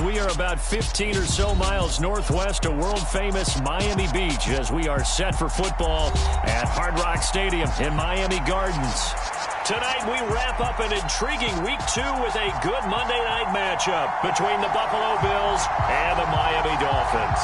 We are about 15 or so miles northwest of world-famous Miami Beach as we are set for football at Hard Rock Stadium in Miami Gardens. Tonight, we wrap up an intriguing Week 2 with a good Monday night matchup between the Buffalo Bills and the Miami Dolphins.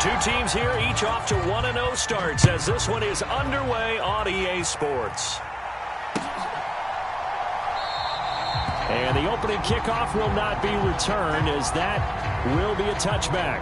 Two teams here, each off to 1-0 starts as this one is underway on EA Sports. And the opening kickoff will not be returned as that will be a touchback.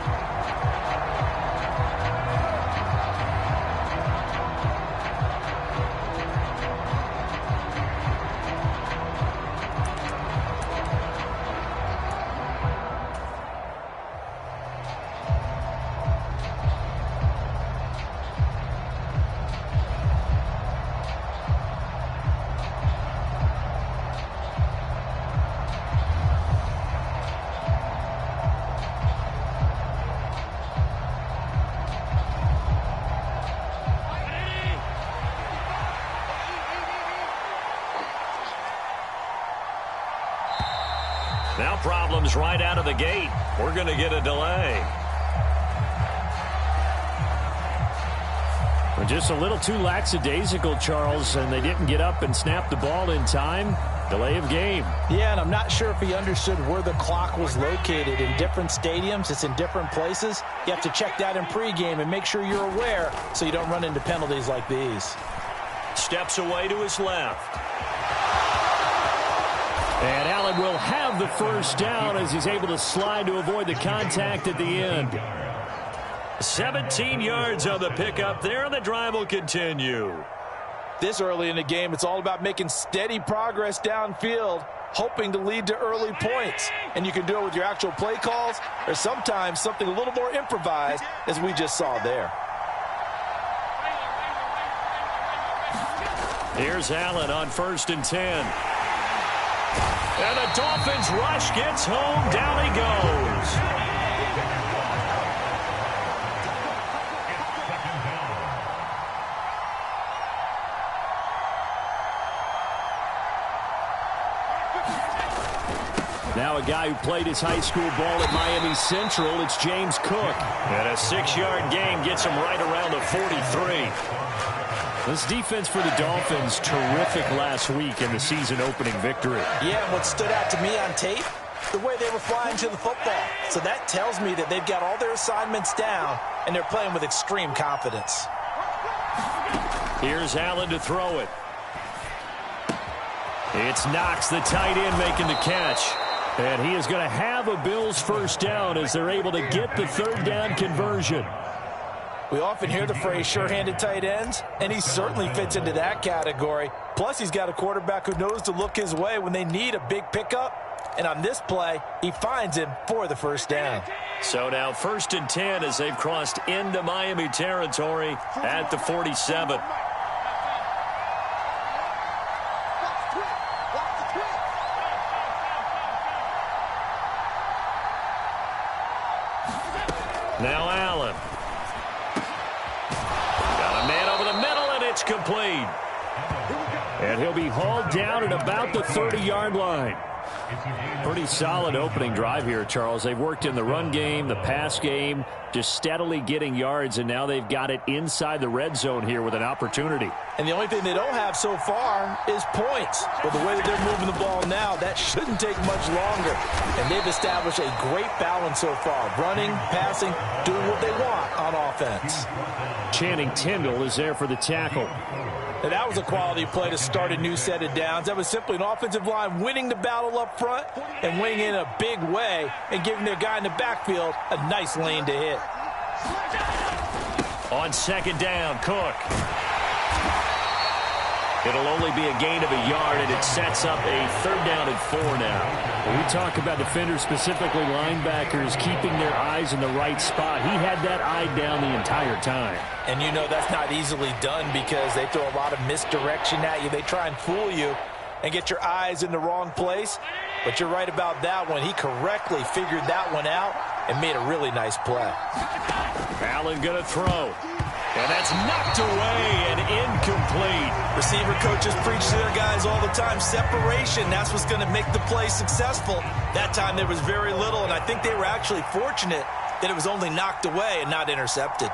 Now problems right out of the gate. We're going to get a delay. Well, just a little too lackadaisical, Charles, and they didn't get up and snap the ball in time. Delay of game. Yeah, and I'm not sure if he understood where the clock was located. In different stadiums, it's in different places. You have to check that in pregame and make sure you're aware so you don't run into penalties like these. Steps away to his left. And Allen will have the first down as he's able to slide to avoid the contact at the end. 17 yards on the pickup there, and the drive will continue. This early in the game, it's all about making steady progress downfield, hoping to lead to early points. And you can do it with your actual play calls or sometimes something a little more improvised, as we just saw there. Here's Allen on 1st and 10. And the Dolphins rush gets home. Down he goes. Now a guy who played his high school ball at Miami Central, it's James Cook. And a 6-yard gain gets him right around the 43. This defense for the Dolphins, terrific last week in the season-opening victory. Yeah, what stood out to me on tape, the way they were flying to the football. So that tells me that they've got all their assignments down, and they're playing with extreme confidence. Here's Allen to throw it. It's Knox, the tight end, making the catch. And he is going to have a Bills first down as they're able to get the third down conversion. We often hear the phrase sure-handed tight ends, and he certainly fits into that category. Plus, he's got a quarterback who knows to look his way when they need a big pickup. And on this play, he finds him for the first down. So now 1st and 10 as they've crossed into Miami territory at the 47. Now Allen. Got a man over the middle, and it's complete. And he'll be hauled down at about the 30-yard line. Pretty solid opening drive here, Charles. They've worked in the run game, the pass game, just steadily getting yards, and now they've got it inside the red zone here with an opportunity. And the only thing they don't have so far is points. But the way that they're moving the ball now, that shouldn't take much longer. And they've established a great balance so far. Running, passing, doing what they want on offense. Channing Tindall is there for the tackle. And that was a quality play to start a new set of downs. That was simply an offensive line winning the battle up front and winning in a big way and giving their guy in the backfield a nice lane to hit. On 2nd down, Cook. It'll only be a gain of a yard, and it sets up a 3rd down and 4 now. When we talk about defenders, specifically linebackers, keeping their eyes in the right spot. He had that eye down the entire time. And you know that's not easily done because they throw a lot of misdirection at you. They try and fool you. and get your eyes in the wrong place. But you're right about that one. He correctly figured that one out and made a really nice play. Allen going to throw. And that's knocked away and incomplete. Receiver coaches preach to their guys all the time. Separation, that's what's going to make the play successful. That time there was very little, and I think they were actually fortunate that it was only knocked away and not intercepted.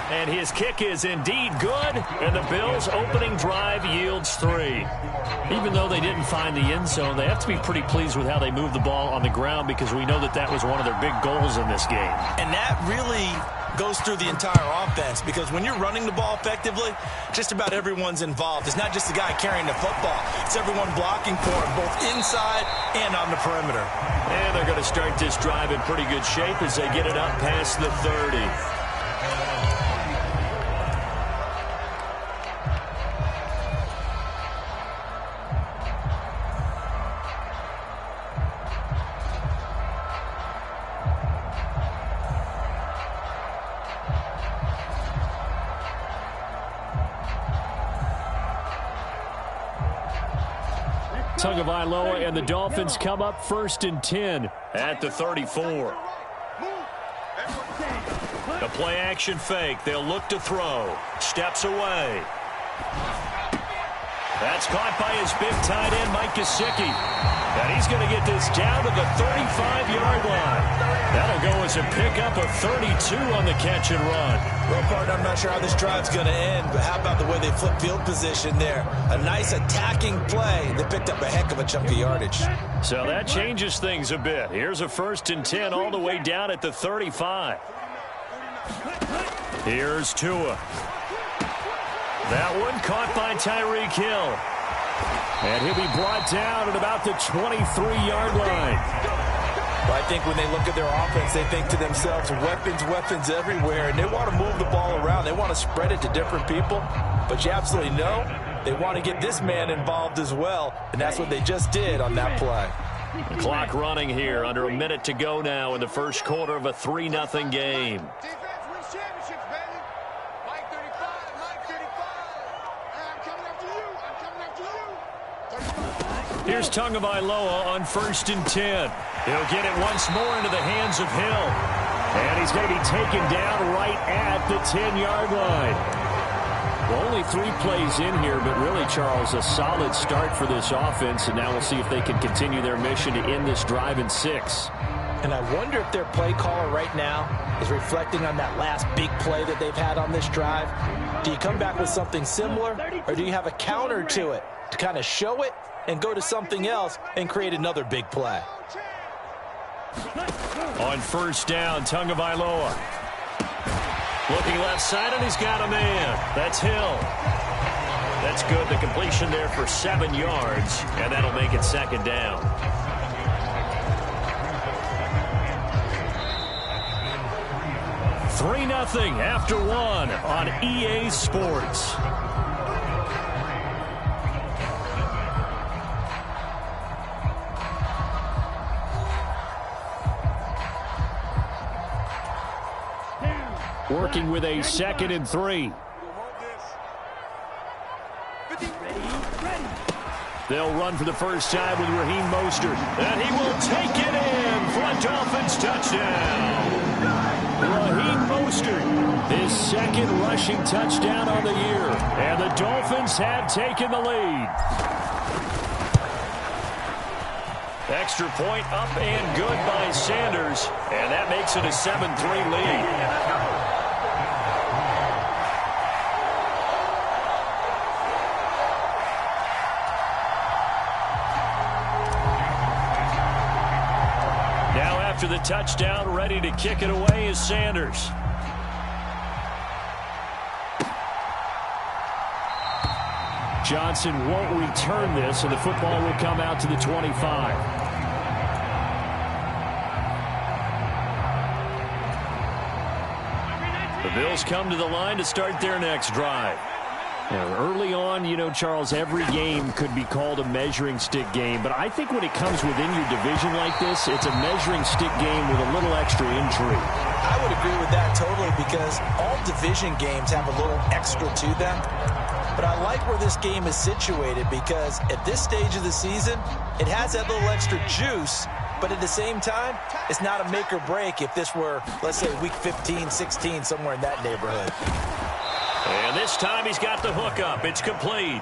And his kick is indeed good, and the Bills' opening drive yields 3. Even though they didn't find the end zone, they have to be pretty pleased with how they moved the ball on the ground, because we know that that was one of their big goals in this game. And that really goes through the entire offense, because when you're running the ball effectively, just about everyone's involved. It's not just the guy carrying the football. It's everyone blocking for him, both inside and on the perimeter. And they're going to start this drive in pretty good shape as they get it up past the 30. Tagovailoa and the Dolphins come up 1st and 10 at the 34. The play action fake. They'll look to throw. Steps away. That's caught by his big tight end, Mike Gesicki. And he's going to get this down to the 35-yard line. That'll go as a pickup of 32 on the catch and run. Well, partner, I'm not sure how this drive's going to end, but how about the way they flip field position there? A nice attacking play. They picked up a heck of a chunk of yardage. So that changes things a bit. Here's a 1st and 10 all the way down at the 35. Here's Tua. That one caught by Tyreek Hill. And he'll be brought down at about the 23-yard line. Well, I think when they look at their offense, they think to themselves, weapons, weapons everywhere, and they want to move the ball around. They want to spread it to different people, but you absolutely know they want to get this man involved as well, and that's what they just did on that play. The clock running here, under a minute to go now in the first quarter of a 3-0 game. Here's Tagovailoa on 1st and 10. He'll get it once more into the hands of Hill. And he's going to be taken down right at the 10-yard line. Well, only 3 plays in here, but really, Charles, a solid start for this offense. And now we'll see if they can continue their mission to end this drive in 6. And I wonder if their play caller right now is reflecting on that last big play that they've had on this drive. Do you come back with something similar, or do you have a counter to it to kind of show it and go to something else and create another big play? On 1st down, Tagovailoa. Looking left side, and he's got a man. That's Hill. That's good. The completion there for 7 yards, and that'll make it 2nd down. $3-0 after 1 on EA Sports. Working with a 2nd and 3. They'll run for the first time with Raheem Mostert. And he will take it in for a Dolphins touchdown. Raheem Mostert, his 2nd rushing touchdown on the year. And the Dolphins have taken the lead. Extra point up and good by Sanders. And that makes it a 7-3 lead. After the touchdown, ready to kick it away is Sanders. Johnson won't return this, and the football will come out to the 25. The Bills come to the line to start their next drive. Now, early on, you know, Charles, every game could be called a measuring stick game. But I think when it comes within your division like this, it's a measuring stick game with a little extra intrigue. I would agree with that totally because all division games have a little extra to them. But I like where this game is situated because at this stage of the season, it has that little extra juice, but at the same time, it's not a make or break if this were, let's say, week 15, 16, somewhere in that neighborhood. And this time he's got the hook up. It's complete.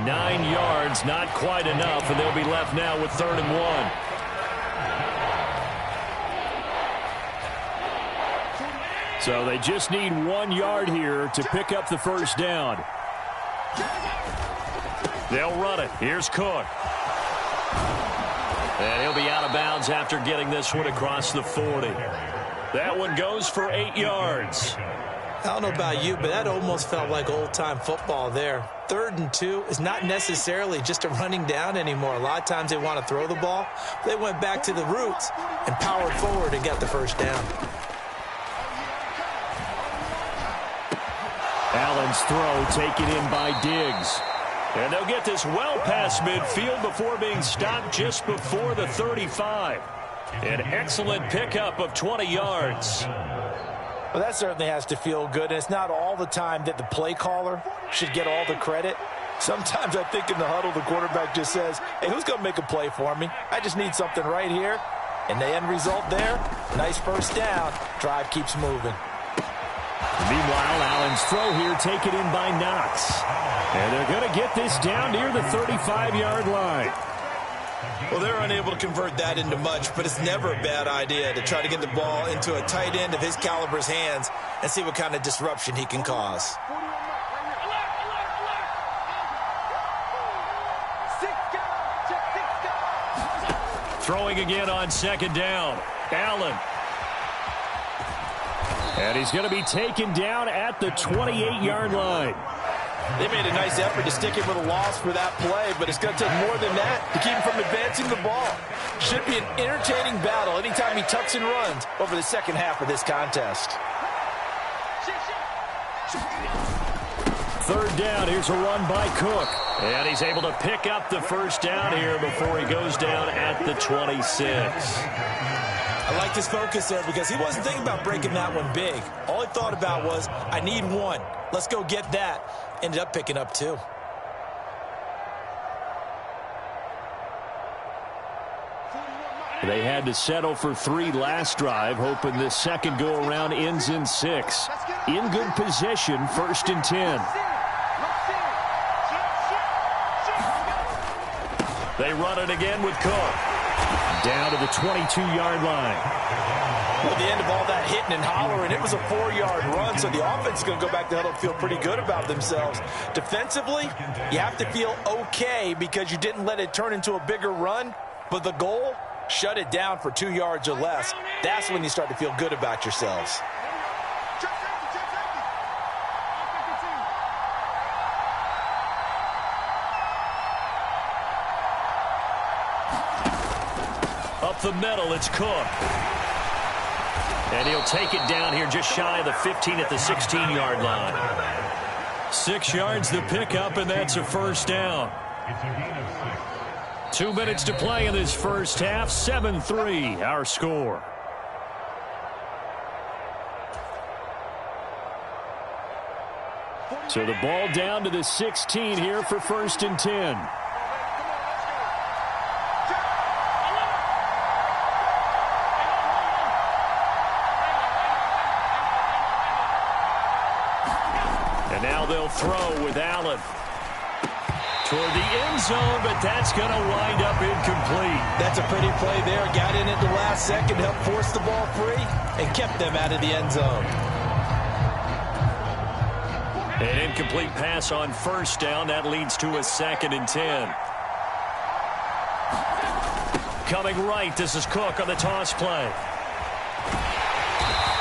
9 yards, not quite enough, and they'll be left now with 3rd and 1. So they just need 1 yard here to pick up the first down. They'll run it. Here's Cook. And he'll be out of bounds after getting this one across the 40. That one goes for 8 yards. I don't know about you, but that almost felt like old-time football there. 3rd and 2 is not necessarily just a running down anymore. A lot of times they want to throw the ball. They went back to the roots and powered forward and got the first down. Allen's throw taken in by Diggs. And they'll get this well past midfield before being stopped just before the 35. An excellent pickup of 20 yards. Well, that certainly has to feel good. And it's not all the time that the play caller should get all the credit. Sometimes I think in the huddle, the quarterback just says, hey, who's going to make a play for me? I just need something right here. And the end result there, nice first down. Drive keeps moving. Meanwhile, Allen's throw here taken in by Knox. And they're going to get this down near the 35-yard line. Well, they're unable to convert that into much, but it's never a bad idea to try to get the ball into a tight end of his caliber's hands and see what kind of disruption he can cause. Throwing again on 2nd down. Allen. And he's going to be taken down at the 28-yard line. They made a nice effort to stick him with a loss for that play, but it's going to take more than that to keep him from advancing the ball. Should be an entertaining battle anytime he tucks and runs over the second half of this contest. 3rd down. Here's a run by Cook. And he's able to pick up the first down here before he goes down at the 26. I liked his focus there because he wasn't thinking about breaking that one big. All he thought about was, I need 1. Let's go get that. Ended up picking up 2. They had to settle for 3 last drive, hoping this second go-around ends in 6. In good position, 1st and 10. They run it again with Cook. Down to the 22-yard line. Well, at the end of all that hitting and hollering, it was a 4-yard run, so the offense is going to go back to huddle and feel pretty good about themselves. Defensively, you have to feel okay because you didn't let it turn into a bigger run, but the goal, shut it down for 2 yards or less. That's when you start to feel good about yourselves. Up the middle, it's Cook. And he'll take it down here just shy of the 15 at the 16-yard line. 6 yards the pickup, and that's a first down. 2 minutes to play in this first half. 7-3, our score. So the ball down to the 16 here for 1st and 10. And now they'll throw with Allen. Toward the end zone, but that's going to wind up incomplete. That's a pretty play there. Got in at the last second, helped force the ball free, and kept them out of the end zone. An incomplete pass on 1st down. That leads to a 2nd and 10. Coming right, this is Cook on the toss play.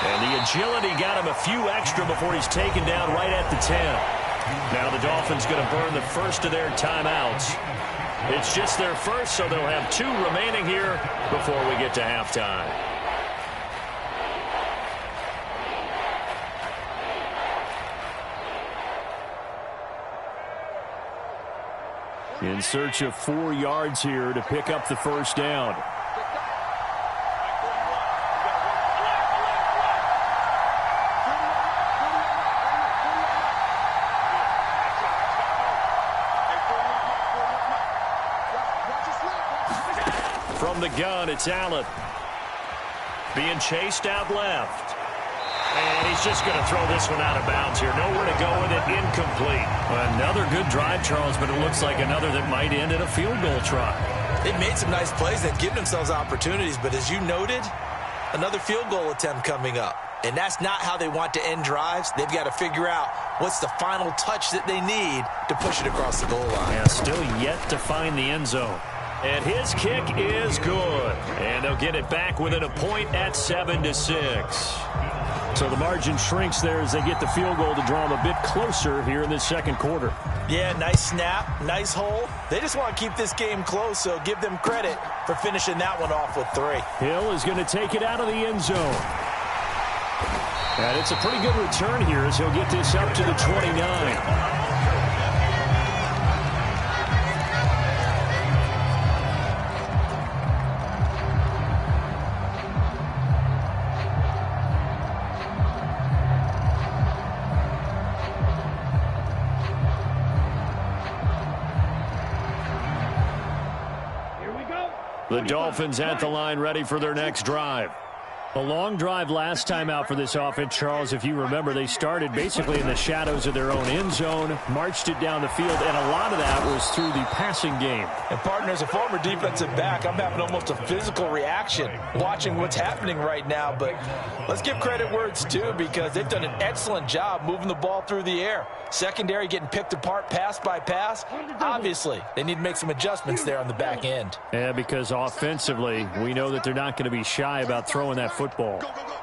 And the agility got him a few extra before he's taken down right at the 10. Now the Dolphins going to burn the first of their timeouts. It's just their first, so they'll have 2 remaining here before we get to halftime. In search of 4 yards here to pick up the first down. From the gun, it's Allen. Being chased out left. And he's just going to throw this one out of bounds here. Nowhere to go with it. Incomplete. Another good drive, Charles, but it looks like another that might end in a field goal try. They've made some nice plays. They've given themselves opportunities, but as you noted, another field goal attempt coming up. And that's not how they want to end drives. They've got to figure out what's the final touch that they need to push it across the goal line. Yeah, still yet to find the end zone. And his kick is good. And they'll get it back within a point at 7-6. So the margin shrinks there as they get the field goal to draw them a bit closer here in this second quarter. Yeah, nice snap, nice hole. They just want to keep this game close, so give them credit for finishing that one off with 3. Hill is going to take it out of the end zone. And it's a pretty good return here as he'll get this up to the 29. The Dolphins at the line, ready for their next drive. A long drive last time out for this offense, Charles. If you remember, they started basically in the shadows of their own end zone, marched it down the field, and a lot of that was through the passing game. And, partner, as a former defensive back, I'm having almost a physical reaction watching what's happening right now. But let's give credit where it's due because they've done an excellent job moving the ball through the air. Secondary getting picked apart pass by pass. Obviously, they need to make some adjustments there on the back end. Yeah, because offensively, we know that they're not going to be shy about throwing that football. Go, go, go.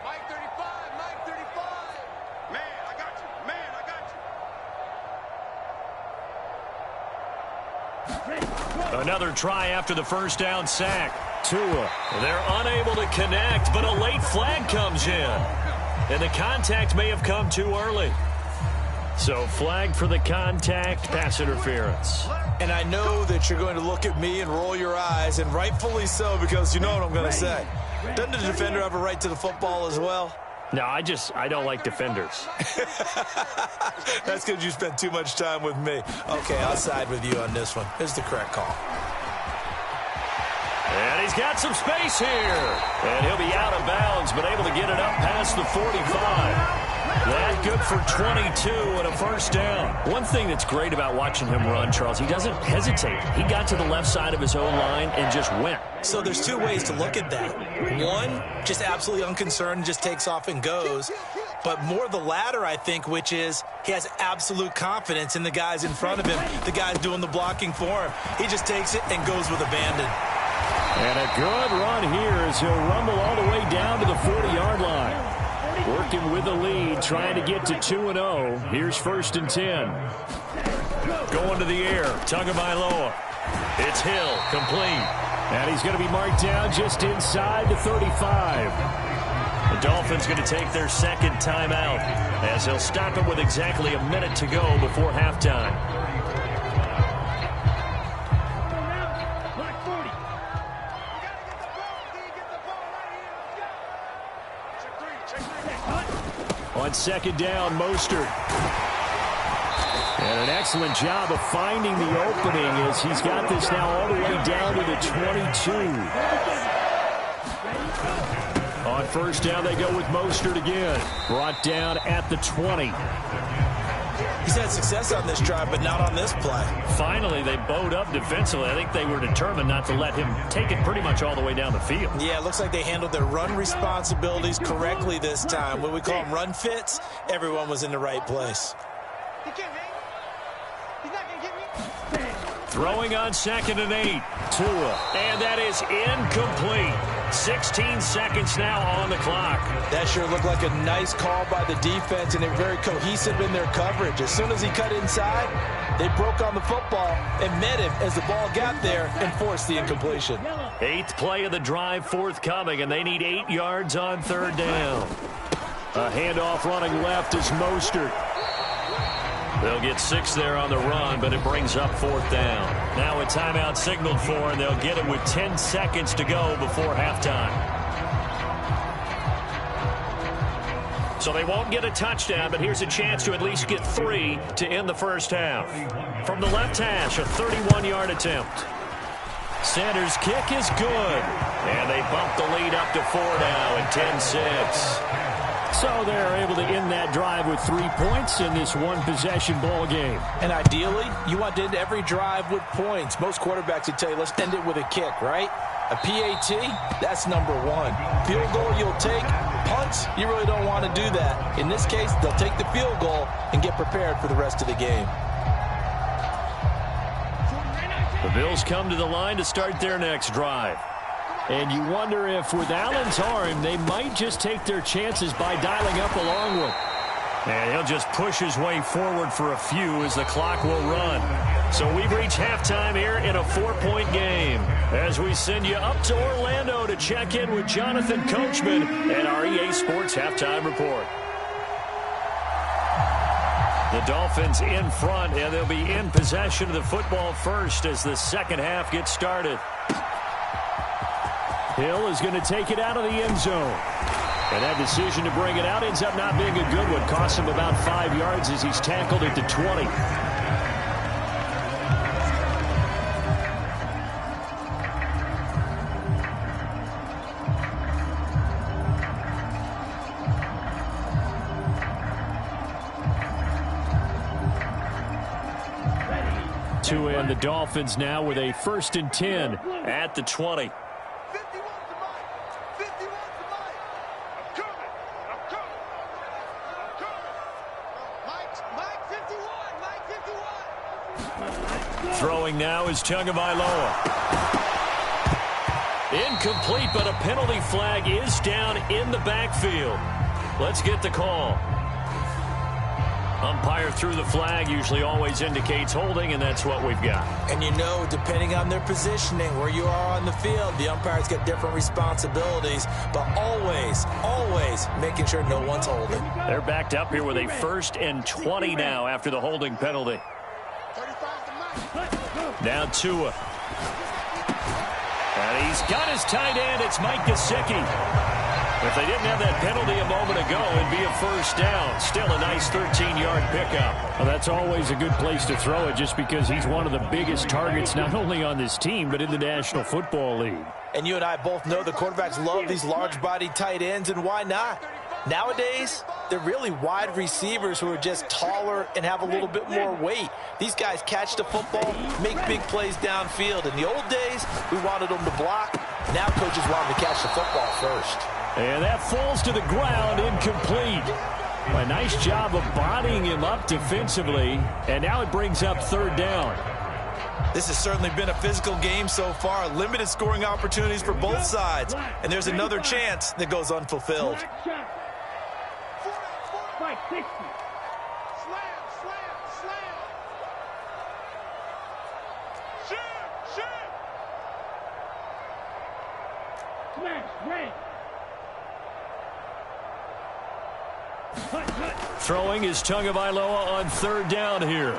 Mike 35, Mike 35. Man, I got you. Man, I got you. Another try after the first down sack. Tua. They're unable to connect, but a late flag comes in. And the contact may have come too early. So flag for the contact, pass interference. And I know that you're going to look at me and roll your eyes, and rightfully so, because you know what I'm going to say. Doesn't the defender have a right to the football as well? No, I don't like defenders. That's because you spent too much time with me. Okay, I'll side with you on this one. Here's the correct call. And he's got some space here. And he'll be out of bounds, but able to get it up past the 45. That good for 22 and a first down. One thing that's great about watching him run, Charles, he doesn't hesitate. He got to the left side of his own line and just went. So there's two ways to look at that. One, just absolutely unconcerned, just takes off and goes. But more the latter, I think, which is he has absolute confidence in the guys in front of him, the guys doing the blocking for him. He just takes it and goes with abandon. And a good run here as he'll rumble all the way down to the 40-yard line. Working with the lead, trying to get to 2-0. Here's 1st and 10. Going to the air, Tagovailoa. It's Hill, complete. And he's going to be marked down just inside the 35. The Dolphins going to take their second timeout as he'll stop it with exactly a minute to go before halftime. On second down, Mostert. And an excellent job of finding the opening as he's got this now all the way down to the 22. On first down, they go with Mostert again. Brought down at the 20. He's had success on this drive, but not on this play. Finally, they bowed up defensively. I think they were determined not to let him take it pretty much all the way down the field. Yeah, it looks like they handled their run responsibilities correctly this time. What we call them run fits, everyone was in the right place. He can't hang. He's not going to get me. Throwing on 2nd and 8. Tua. And that is incomplete. 16 seconds now on the clock. That sure looked like a nice call by the defense, and they're very cohesive in their coverage. As soon as he cut inside, they broke on the football and met him as the ball got there and forced the incompletion. 8th play of the drive forthcoming, and they need 8 yards on 3rd down. A handoff running left is Mostert. They'll get 6 there on the run, but it brings up 4th down. Now a timeout signaled for, and they'll get it with 10 seconds to go before halftime. So they won't get a touchdown, but here's a chance to at least get 3 to end the first half. from the left hash, a 31-yard attempt. Sanders' kick is good. And they bump the lead up to 4 now at 10-6. So they're able to end that drive with 3 points in this one-possession ball game. And ideally, you want to end every drive with points. Most quarterbacks would tell you, let's end it with a kick, right? A PAT, that's number 1. Field goal you'll take. Punts, you really don't want to do that. In this case, they'll take the field goal and get prepared for the rest of the game. The Bills come to the line to start their next drive. And you wonder if with Allen's arm, they might just take their chances by dialing up a long one. And he'll just push his way forward for a few as the clock will run. So we've reached halftime here in a 4-point game. As we send you up to Orlando to check in with Jonathan Coachman and our EA Sports Halftime Report. The Dolphins in front, and they'll be in possession of the football first as the second half gets started. Hill is going to take it out of the end zone. And that decision to bring it out ends up not being a good one. Costs him about 5 yards as he's tackled at the 20. And the Dolphins now with a 1st and 10 at the 20. Throwing now is Tagovailoa. Incomplete, but a penalty flag is down in the backfield. Let's get the call. Umpire threw the flag, usually always indicates holding, and that's what we've got. And you know, depending on their positioning, where you are on the field, the umpires get different responsibilities, but always making sure no one's holding. They're backed up here with a 1st and 20 now after the holding penalty. Now Tua. And he's got his tight end. It's Mike Gesicki. If they didn't have that penalty a moment ago, it'd be a 1st down. Still a nice 13-yard pickup. Well, that's always a good place to throw it just because he's one of the biggest targets not only on this team but in the National Football League. And you and I both know the quarterbacks love these large-bodied tight ends, and why not? Nowadays, they're really wide receivers who are just taller and have a little bit more weight. These guys catch the football, make big plays downfield. In the old days, we wanted them to block. Now coaches want them to catch the football first. And that falls to the ground, incomplete. A nice job of bodying him up defensively, and now it brings up 3rd down. This has certainly been a physical game so far. Limited scoring opportunities for both sides, and there's another chance that goes unfulfilled. Throwing is Tagovailoa on 3rd down here.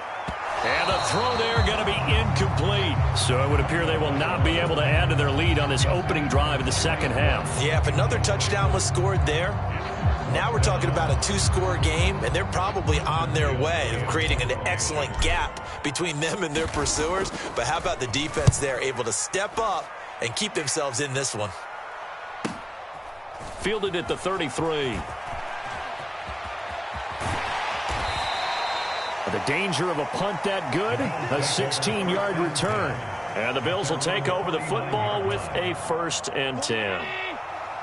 And the throw there going to be incomplete. So it would appear they will not be able to add to their lead on this opening drive of the second half. Yeah, if another touchdown was scored there, now we're talking about a 2-score game, and they're probably on their way of creating an excellent gap between them and their pursuers. But how about the defense there, able to step up and keep themselves in this one? Fielded at the 33. The danger of a punt that good, a 16-yard return. And the Bills will take over the football with a 1st and 10.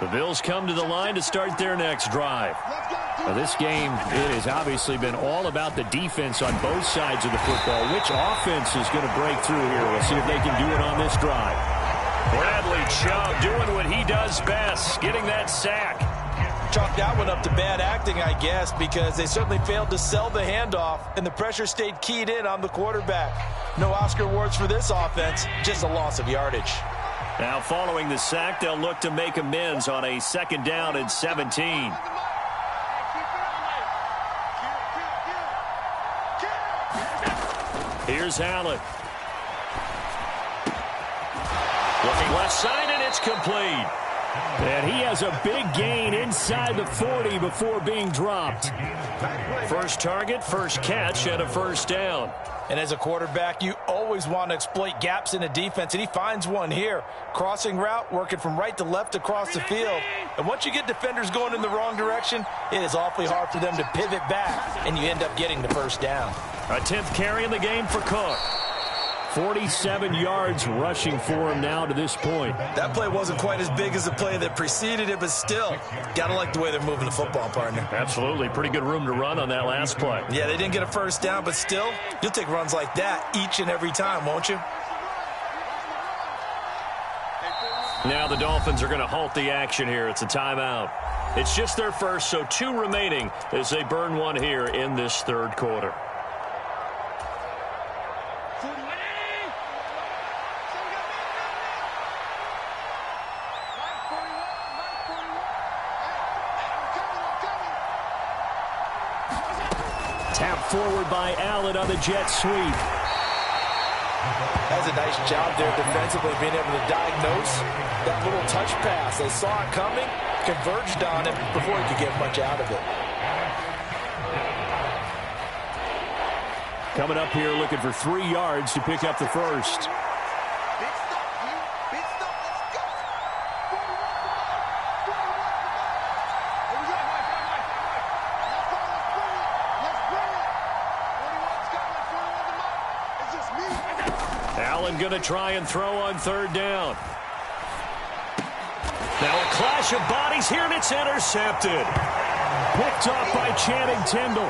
The Bills come to the line to start their next drive. Now, this game, it has obviously been all about the defense on both sides of the football. Which offense is going to break through here? We'll see if they can do it on this drive. Bradley Chubb doing what he does best, getting that sack. Chalk that one up to bad acting, I guess, because they certainly failed to sell the handoff, and the pressure stayed keyed in on the quarterback. No Oscar awards for this offense, just a loss of yardage. Now, following the sack, they'll look to make amends on a 2nd down and 17. Here's Allen. Looking left side, and it's complete. And he has a big gain inside the 40 before being dropped. First target, first catch, and a first down. And as a quarterback, you always want to exploit gaps in the defense, and he finds one here. Crossing route, working from right to left across the field. And once you get defenders going in the wrong direction, it is awfully hard for them to pivot back, and you end up getting the first down. A 10th carry in the game for Cook. 47 yards rushing for him now to this point. That play wasn't quite as big as the play that preceded it, but still, got to like the way they're moving the football, partner. Absolutely. Pretty good room to run on that last play. Yeah, they didn't get a first down, but still, you'll take runs like that each and every time, won't you? Now the Dolphins are going to halt the action here. It's a timeout. It's just their first, so 2 remaining as they burn one here in this third quarter. Tapped forward by Allen on the jet sweep. That's a nice job there defensively, being able to diagnose that little touch pass. They saw it coming, converged on it before he could get much out of it. Coming up here looking for 3 yards to pick up the first. Allen going to try and throw on third down. Now a clash of bodies here, and it's intercepted. Picked off by Channing Tindall.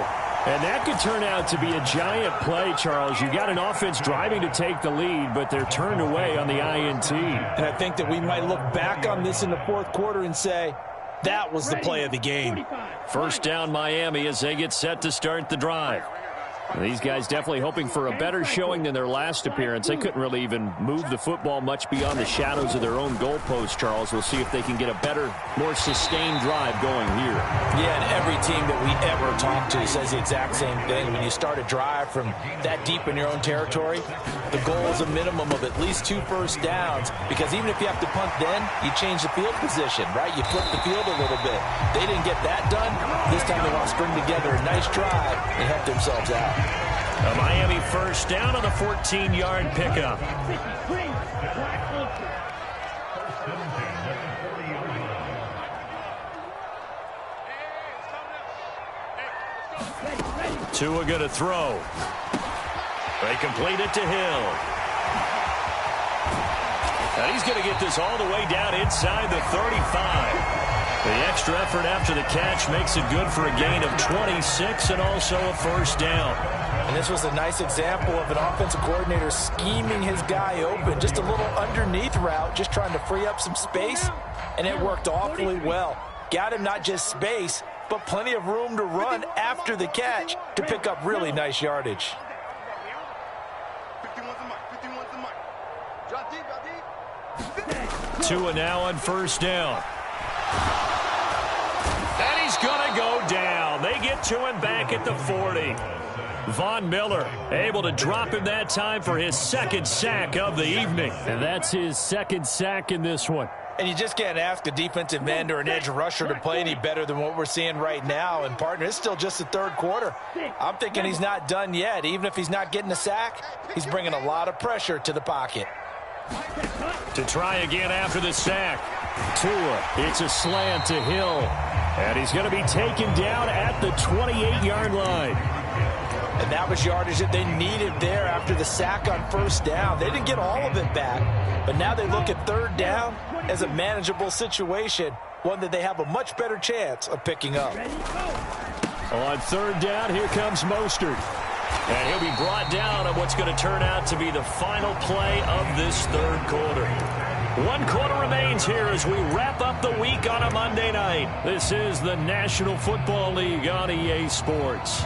And that could turn out to be a giant play, Charles. You've got an offense driving to take the lead, but they're turned away on the INT. And I think that we might look back on this in the fourth quarter and say, that was the play of the game. First down Miami as they get set to start the drive. These guys definitely hoping for a better showing than their last appearance. They couldn't really even move the football much beyond the shadows of their own goalpost, Charles. We'll see if they can get a better, more sustained drive going here. Yeah, and every team that we ever talk to says the exact same thing. When you start a drive from that deep in your own territory, the goal is a minimum of at least 2 first downs, because even if you have to punt then, you change the field position, right? You flip the field a little bit. They didn't get that done. This time they want to string together a nice drive and help themselves out. A Miami first down on the 14-yard pickup. Tua going to throw. They complete it to Hill. And he's going to get this all the way down inside the 35. The extra effort after the catch makes it good for a gain of 26 and also a first down. And this was a nice example of an offensive coordinator scheming his guy open. Just a little underneath route, just trying to free up some space, and it worked awfully well. Got him not just space, but plenty of room to run after the catch to pick up really nice yardage. Tua now on first down. And he's going to go down. They get to him back at the 40. Von Miller able to drop him that time for his second sack of the evening. And that's his second sack in this one. And you just can't ask a defensive end or an edge rusher to play any better than what we're seeing right now. And, partner, it's still just the third quarter. I'm thinking he's not done yet. Even if he's not getting a sack, he's bringing a lot of pressure to the pocket. To try again after the sack. Tua, it's a slant to Hill. And he's going to be taken down at the 28-yard line. And that was yardage that they needed there after the sack on first down. They didn't get all of it back, but now they look at third down as a manageable situation, one that they have a much better chance of picking up. On third down, here comes Mostert. And he'll be brought down on what's going to turn out to be the final play of this third quarter. 1 quarter remains here as we wrap up the week on a Monday night. This is the National Football League on EA Sports.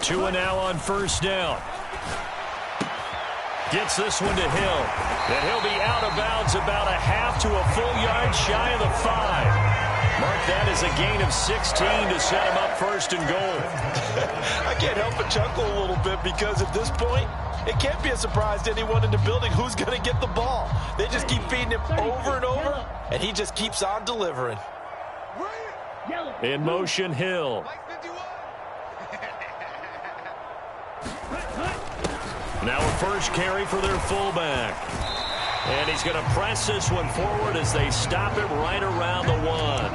Tua now on first down. Gets this one to Hill. And he'll be out of bounds about a half to a full yard shy of the 5. Mark that as a gain of 16 to set him up first and goal. I can't help but chuckle a little bit because at this point, it can't be a surprise to anyone in the building who's going to get the ball. They just keep feeding him over and over, and he just keeps on delivering. In motion, Hill. Now a first carry for their fullback. And he's going to press this one forward as they stop him right around the 1.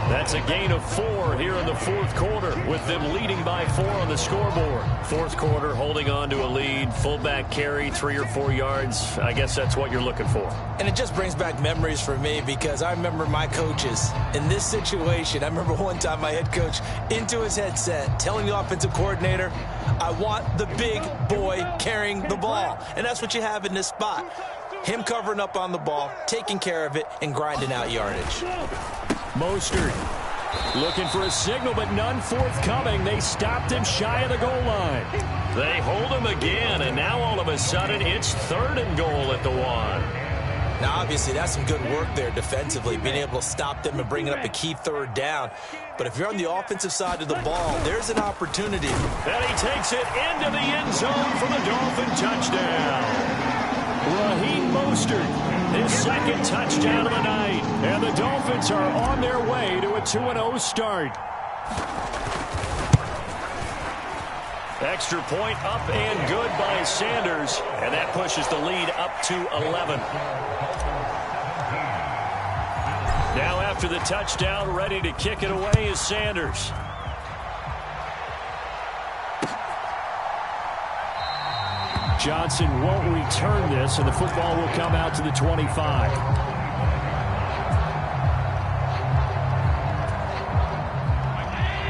That's a gain of 4 here in the fourth quarter, with them leading by 4 on the scoreboard. Fourth quarter, holding on to a lead. Fullback carry, 3 or 4 yards. I guess that's what you're looking for. And it just brings back memories for me because I remember my coaches in this situation. I remember one time my head coach into his headset telling the offensive coordinator, I want the big boy carrying the ball. And that's what you have in this spot. Him covering up on the ball, taking care of it, and grinding out yardage. Mostert looking for a signal, but none forthcoming. They stopped him shy of the goal line. They hold him again, and now all of a sudden it's 3rd and goal at the 1. Now, obviously, that's some good work there defensively, being able to stop them and bringing up a key 3rd down. But if you're on the offensive side of the ball, there's an opportunity. And he takes it into the end zone for the Dolphin touchdown. Raheem Mostert, his 2nd touchdown of the night. And the Dolphins are on their way to a 2-0 start. Extra point up and good by Sanders. And that pushes the lead up to 11. Now after the touchdown, ready to kick it away is Sanders. Johnson won't return this, and the football will come out to the 25.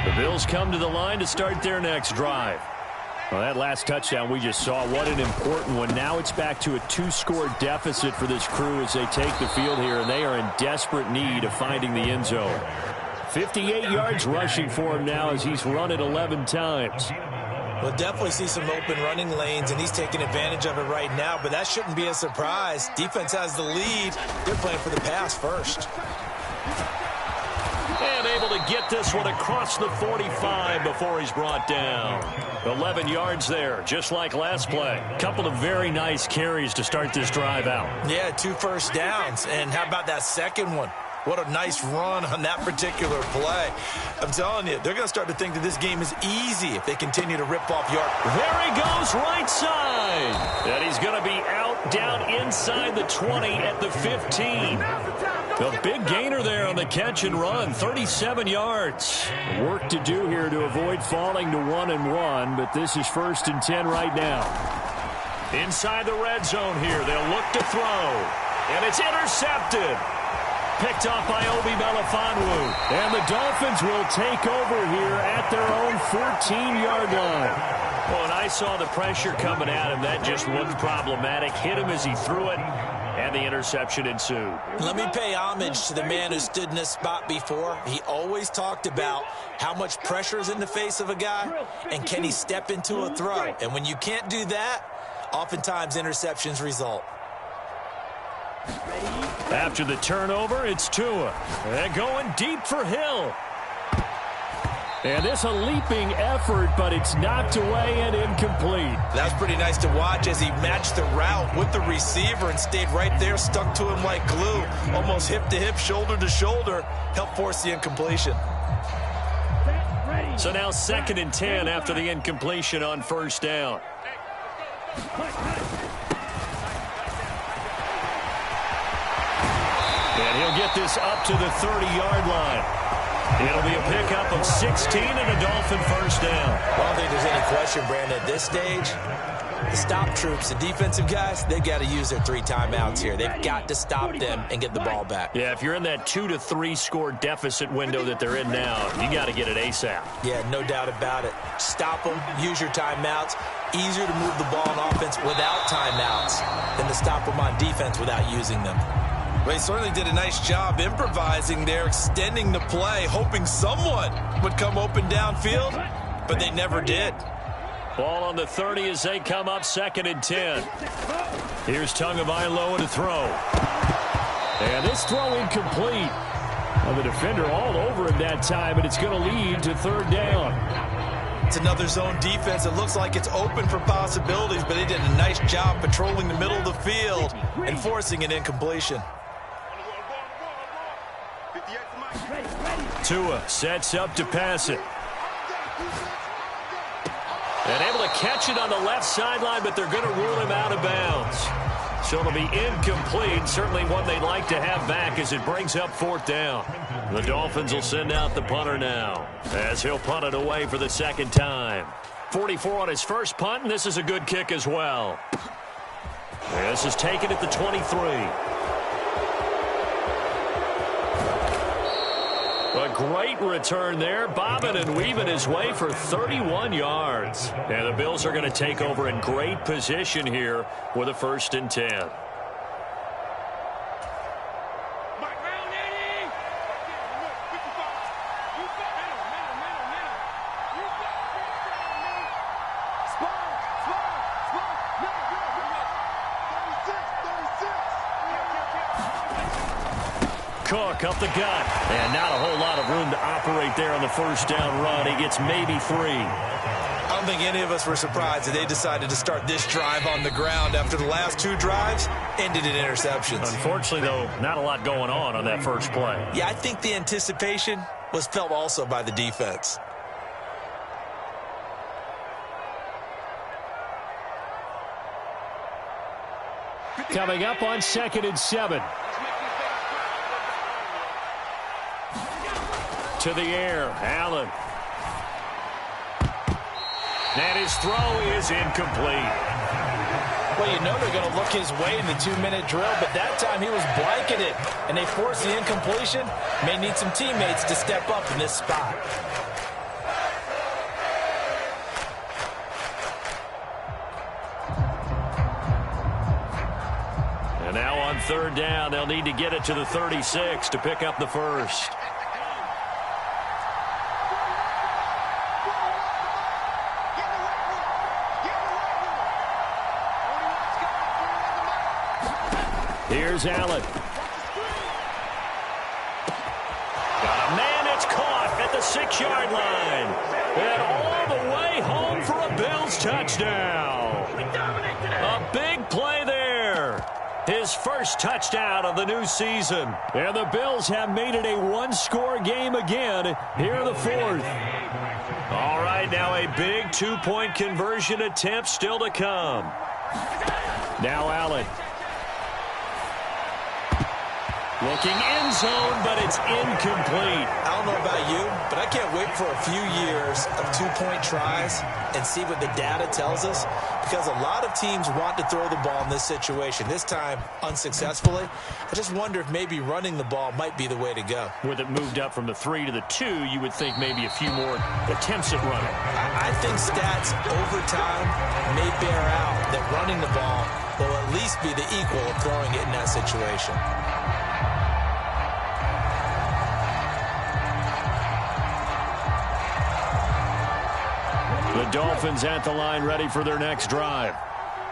The Bills come to the line to start their next drive. Well, that last touchdown we just saw, what an important one. Now it's back to a 2-score deficit for this crew as they take the field here, and they are in desperate need of finding the end zone. 58 yards rushing for him now as he's run it 11 times. We'll definitely see some open running lanes, and he's taking advantage of it right now, but that shouldn't be a surprise. Defense has the lead. They're playing for the pass first. And able to get this one across the 45 before he's brought down. 11 yards there, just like last play. Couple of very nice carries to start this drive out. Yeah, 2 first downs, and how about that second one? What a nice run on that particular play. I'm telling you, they're going to start to think that this game is easy if they continue to rip off yard. There he goes, right side. And he's going to be out down inside the 20 at the 15. The big gainer there on the catch and run, 37 yards. Work to do here to avoid falling to 1-1, but this is 1st and 10 right now. Inside the red zone here, they'll look to throw. And it's intercepted. Picked off by Obi Melifonwu. And the Dolphins will take over here at their own 14-yard line. Well, and I saw the pressure coming at him. That just looked problematic. Hit him as he threw it, and the interception ensued. Let me pay homage to the man who stood in this spot before. He always talked about how much pressure is in the face of a guy, and can he step into a throw. And when you can't do that, oftentimes interceptions result. After the turnover, it's Tua. And going deep for Hill. And this a leaping effort, but it's knocked away and incomplete. That's pretty nice to watch as he matched the route with the receiver and stayed right there, stuck to him like glue. Almost hip to hip, shoulder to shoulder, helped force the incompletion. So now 2nd and 10 after the incompletion on 1st down. And he'll get this up to the 30-yard line. It'll be a pickup of 16 and a Dolphin 1st down. I don't think there's any question, Brandon, at this stage, the stop troops, the defensive guys, they got to use their 3 timeouts here. They've got to stop them and get the ball back. Yeah, if you're in that 2 to 3 score deficit window that they're in now, you got to get it ASAP. Yeah, no doubt about it. Stop them, use your timeouts. Easier to move the ball on offense without timeouts than to stop them on defense without using them. Well, he certainly did a nice job improvising there, extending the play, hoping someone would come open downfield, but they never did. Ball on the 30 as they come up 2nd and 10. Here's Tagovailoa to throw. And this throw incomplete. Well, the defender all over him that time, and it's going to lead to 3rd down. It's another zone defense. It looks like it's open for possibilities, but they did a nice job patrolling the middle of the field and forcing an incompletion. Tua sets up to pass it. And able to catch it on the left sideline, but they're going to rule him out of bounds. So it'll be incomplete. Certainly one they'd like to have back as it brings up 4th down. The Dolphins will send out the punter now as he'll punt it away for the 2nd time. 44 on his first punt, and this is a good kick as well. This is taken at the 23. A great return there, bobbing and weaving his way for 31 yards. And the Bills are going to take over in great position here with a 1st and 10. Cook up the gut, and not a whole lot of room to operate there on the 1st down run. He gets maybe 3. I don't think any of us were surprised that they decided to start this drive on the ground after the last 2 drives ended in interceptions. Unfortunately, though, not a lot going on that first play. Yeah, I think the anticipation was felt also by the defense. Coming up on 2nd and 7. To the air, Allen. And his throw is incomplete. Well, you know they're going to look his way in the 2-minute drill, but that time he was blanketed, and they forced the incompletion. May need some teammates to step up in this spot. And now on 3rd down, they'll need to get it to the 36 to pick up the 1st. Here's Allen. Got a man, it's caught at the 6-yard line. And all the way home for a Bills touchdown. A big play there. His first touchdown of the new season. And the Bills have made it a 1-score game again here in the 4th. All right, now a big 2-point conversion attempt still to come. Now Allen. Looking end zone, but it's incomplete. I don't know about you, but I can't wait for a few years of 2-point tries and see what the data tells us, because a lot of teams want to throw the ball in this situation. This time, unsuccessfully. I just wonder if maybe running the ball might be the way to go. With it moved up from the 3 to the 2, you would think maybe a few more attempts at running. I think stats over time may bear out that running the ball will at least be the equal of throwing it in that situation. The Dolphins at the line ready for their next drive.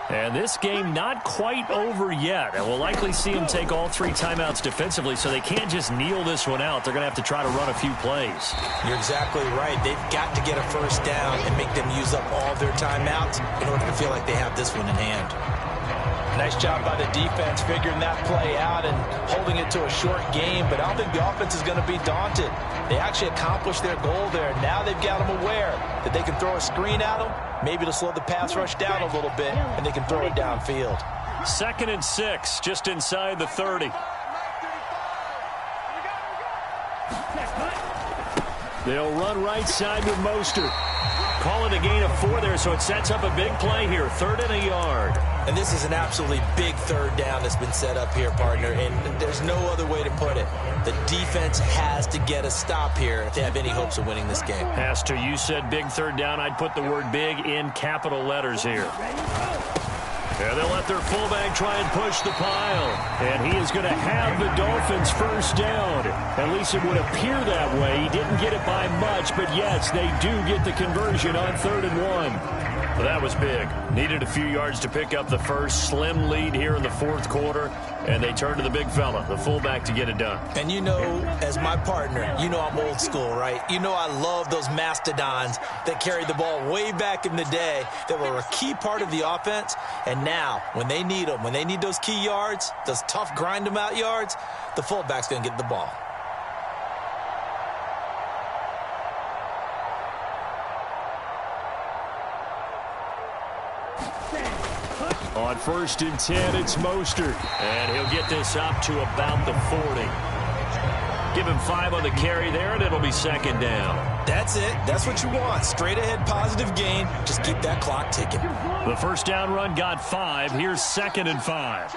And this game not quite over yet. And we'll likely see them take all 3 timeouts defensively, so they can't just kneel this one out. They're going to have to try to run a few plays. You're exactly right. They've got to get a 1st down and make them use up all their timeouts in order to feel like they have this one in hand. Nice job by the defense figuring that play out and holding it to a short game, but I don't think the offense is going to be daunted. They actually accomplished their goal there. Now they've got them aware that they can throw a screen at them, maybe to slow the pass rush down a little bit, and they can throw it downfield. 2nd and 6, just inside the 30. They'll run right side with Mostert. Call it a gain of 4 there, so it sets up a big play here. 3rd and a yard. And this is an absolutely big 3rd down that's been set up here, partner, and there's no other way to put it. The defense has to get a stop here if they have any hopes of winning this game. Has to. You said big 3rd down. I'd put the word big in capital letters here. And they'll let their fullback try and push the pile. And he is going to have the Dolphins' 1st down. At least it would appear that way. He didn't get it by much, but yes, they do get the conversion on 3rd and 1. Well, that was big. Needed a few yards to pick up the first. Slim lead here in the fourth quarter, and they turn to the big fella, the fullback, to get it done. And you know, as my partner, you know I'm old school, right? You know I love those mastodons that carried the ball way back in the day that were a key part of the offense. And now, when they need them, when they need those key yards, those tough grind-them-out yards, the fullback's going to get the ball. On 1st and 10, it's Mostert. And he'll get this up to about the 40. Give him 5 on the carry there, and it'll be 2nd down. That's it. That's what you want. Straight ahead, positive gain. Just keep that clock ticking. The first down run got 5. Here's 2nd and 5.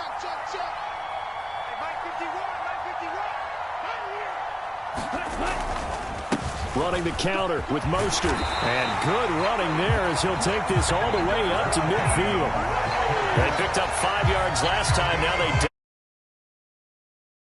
Running the counter with Mostert. And good running there as he'll take this all the way up to midfield. They picked up 5 yards last time. Now they